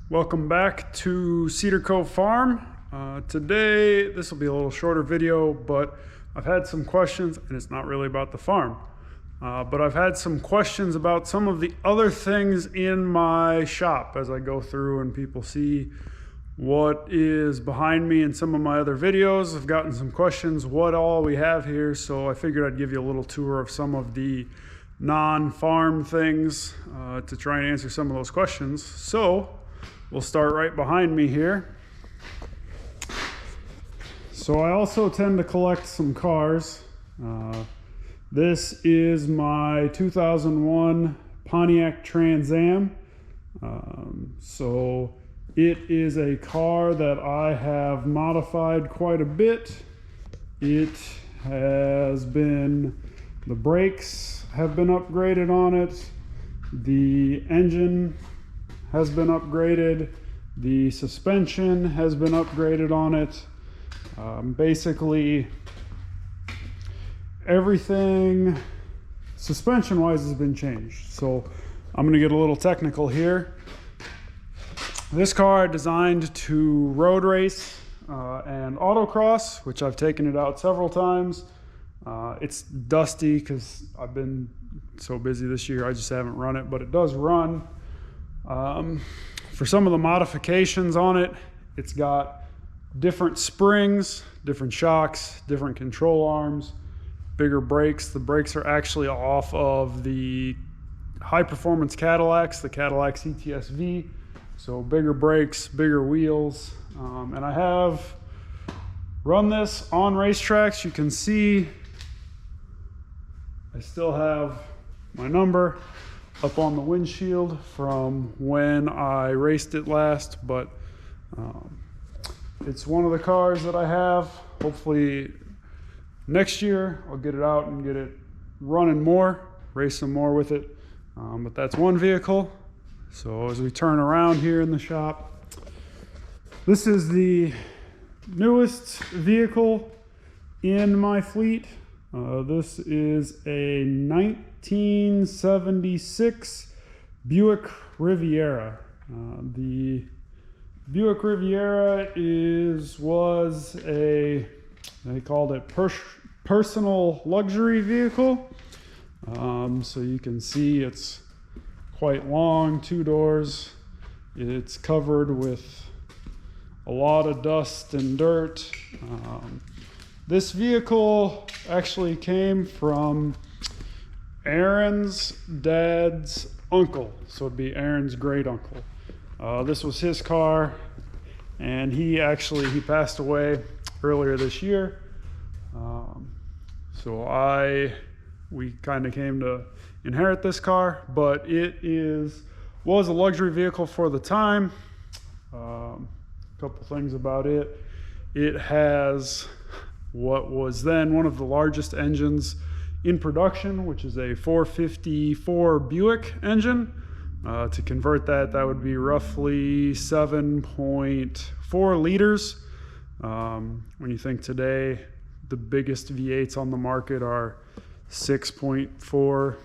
Welcome back to Cedar Cove Farm. Today, this will be a little shorter video, but I've had some questions, and it's not really about the farm. But I've had some questions about some of the other things in my shop as I go through and people see what is behind me in some of my other videos. I've gotten some questions, what all we have here, so I figured I'd give you a little tour of some of the non-farm things to try and answer some of those questions. So we'll start right behind me here. So I also tend to collect some cars. This is my 2001 Pontiac Trans Am. So it is a car that I have modified quite a bit. It has been, the brakes have been upgraded on it. The engine has been upgraded. The suspension has been upgraded on it. Basically, everything suspension wise has been changed. So I'm going to get a little technical here. This car I designed to road race and autocross, which I've taken it out several times. It's dusty because I've been so busy this year, I just haven't run it, but it does run. For some of the modifications on it, it's got different springs, different shocks, different control arms, bigger brakes. The brakes are actually off of the high performance Cadillacs, the Cadillac CTS-V. So bigger brakes, bigger wheels. And I have run this on racetracks. You can see I still have my number up on the windshield from when I raced it last, but it's one of the cars that I have. Hopefully next year I'll get it out and get it running more, race some more with it. But that's one vehicle. So as we turn around here in the shop, this is the newest vehicle in my fleet. This is a 1976 Buick Riviera. The Buick Riviera was a, they called it personal luxury vehicle. So you can see it's quite long, 2 doors. It's covered with a lot of dust and dirt. This vehicle actually came from Aaron's dad's uncle, so it'd be Aaron's great uncle. This was his car, and he passed away earlier this year. So we kind of came to inherit this car, but it was a luxury vehicle for the time. A couple things about it. It has what was then one of the largest engines in production, which is a 454 Buick engine. To convert that would be roughly 7.4 liters. When you think today, the biggest V8s on the market are 6.4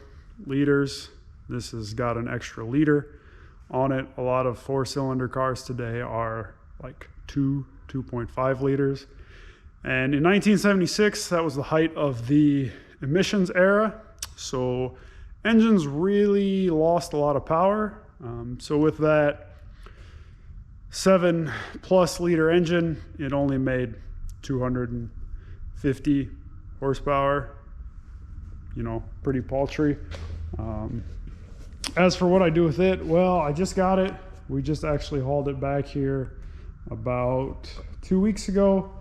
liters. This has got an extra liter on it. A lot of 4-cylinder cars today are like 2.5 liters. And in 1976, that was the height of the emissions era. So engines really lost a lot of power. So with that 7+ liter engine, it only made 250 horsepower, pretty paltry. As for what I do with it, well, I just got it. We just actually hauled it back here about 2 weeks ago.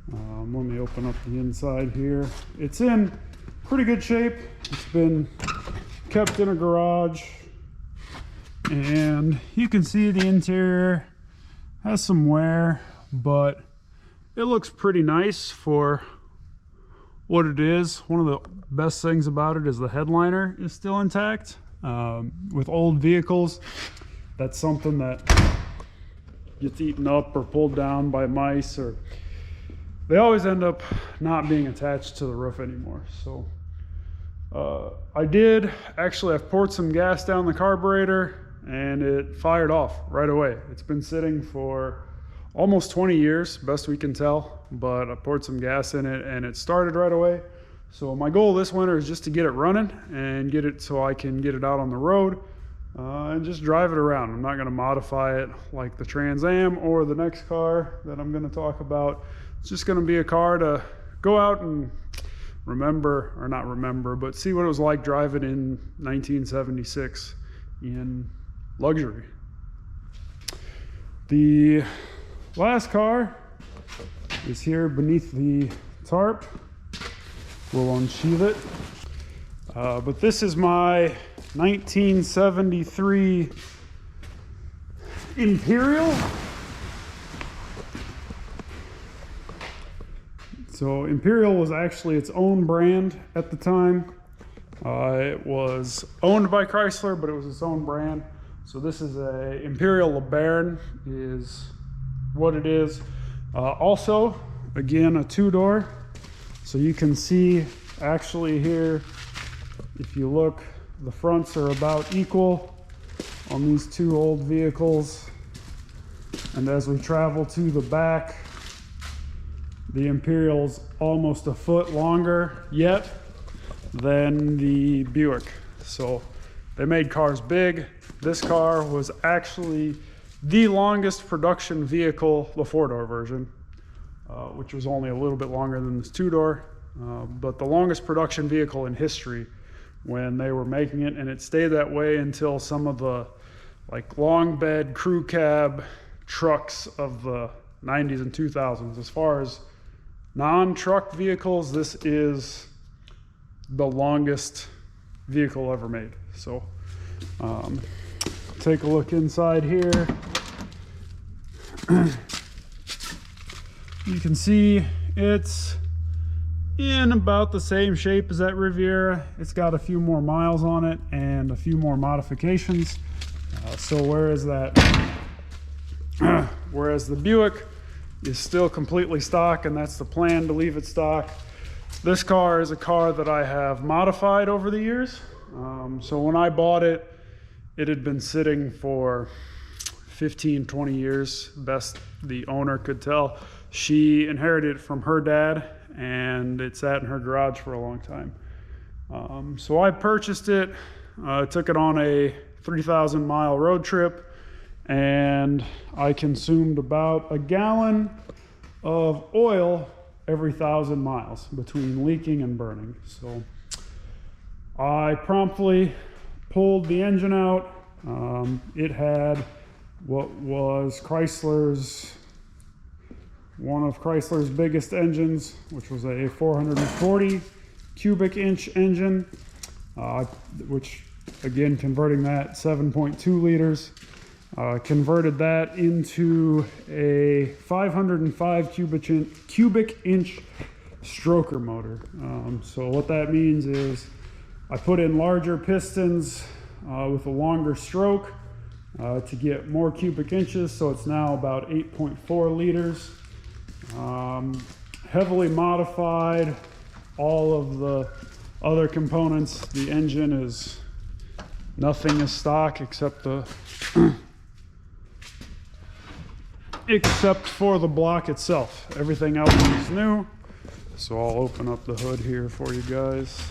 Let me open up the inside here. It's in pretty good shape. It's been kept in a garage, and you can see the interior has some wear, but it looks pretty nice for what it is. One of the best things about it is the headliner is still intact. With old vehicles, that's something that gets eaten up or pulled down by mice, or they always end up not being attached to the roof anymore. So I've poured some gas down the carburetor, and it fired off right away. It's been sitting for almost 20 years, best we can tell, but I poured some gas in it and it started right away. So my goal this winter is just to get it running and get it so I can get it out on the road and just drive it around. I'm not going to modify it like the Trans Am or the next car that I'm going to talk about. It's just going to be a car to go out and remember, or not remember, but see what it was like driving in 1976 in luxury. The last car is here beneath the tarp. We'll unsheath it. But this is my 1973 Imperial. So Imperial was actually its own brand at the time. It was owned by Chrysler, but it was its own brand. So this is a Imperial Baron is what it is. Also, again, a two-door. So you can see actually here, if you look, the fronts are about equal on these two old vehicles. And as we travel to the back, the Imperial's almost a foot longer yet than the Buick. So they made cars big. This car was actually the longest production vehicle, the four-door version, which was only a little bit longer than this two-door, but the longest production vehicle in history when they were making it, and it stayed that way until some of the like long bed crew cab trucks of the 90s and 2000s. As far as non-truck vehicles, this is the longest vehicle ever made. So take a look inside here. You can see it's in about the same shape as that Riviera. It's got a few more miles on it and a few more modifications. So whereas the Buick is still completely stock, and that's the plan, to leave it stock, this car is a car that I have modified over the years. So when I bought it, it had been sitting for 15, 20 years, best the owner could tell. She inherited it from her dad, and it sat in her garage for a long time. So I purchased it, took it on a 3,000-mile road trip, and I consumed about a gallon of oil every 1,000 miles between leaking and burning. So I promptly pulled the engine out. It had what was one of Chrysler's biggest engines, which was a 440 cubic inch engine, which again, converting that 7.2 liters, converted that into a 505 cubic inch stroker motor. So what that means is I put in larger pistons with a longer stroke to get more cubic inches. So it's now about 8.4 liters. Heavily modified all of the other components. The engine is nothing is stock except except for the block itself. Everything else is new. So I'll open up the hood here for you guys.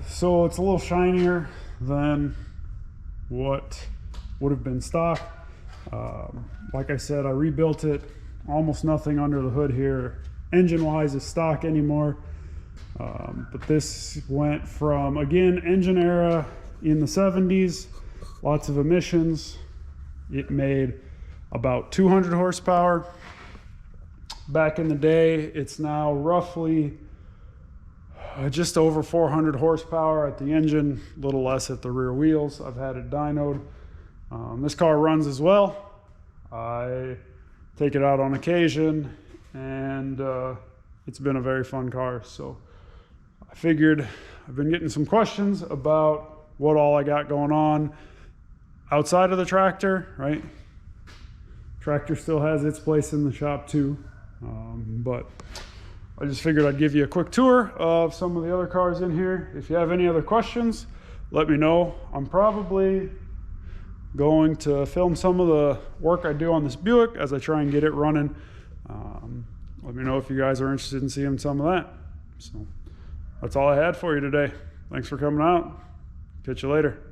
So it's a little shinier than what would have been stock. Like I said, I rebuilt it. Almost nothing under the hood here engine wise is stock anymore. But this went from, again, engine era in the 70s, lots of emissions. It made about 200 horsepower. Back in the day, it's now roughly just over 400 horsepower at the engine, a little less at the rear wheels. I've had it dynoed. This car runs as well. I take it out on occasion, and it's been a very fun car. So I figured, I've been getting some questions about what all I got going on outside of the tractor, right? Tractor still has its place in the shop too. But I just figured I'd give you a quick tour of some of the other cars in here. If you have any other questions, let me know. I'm probably going to film some of the work I do on this Buick as I try and get it running. Let me know if you guys are interested in seeing some of that. So that's all I had for you today. Thanks for coming out. Catch you later.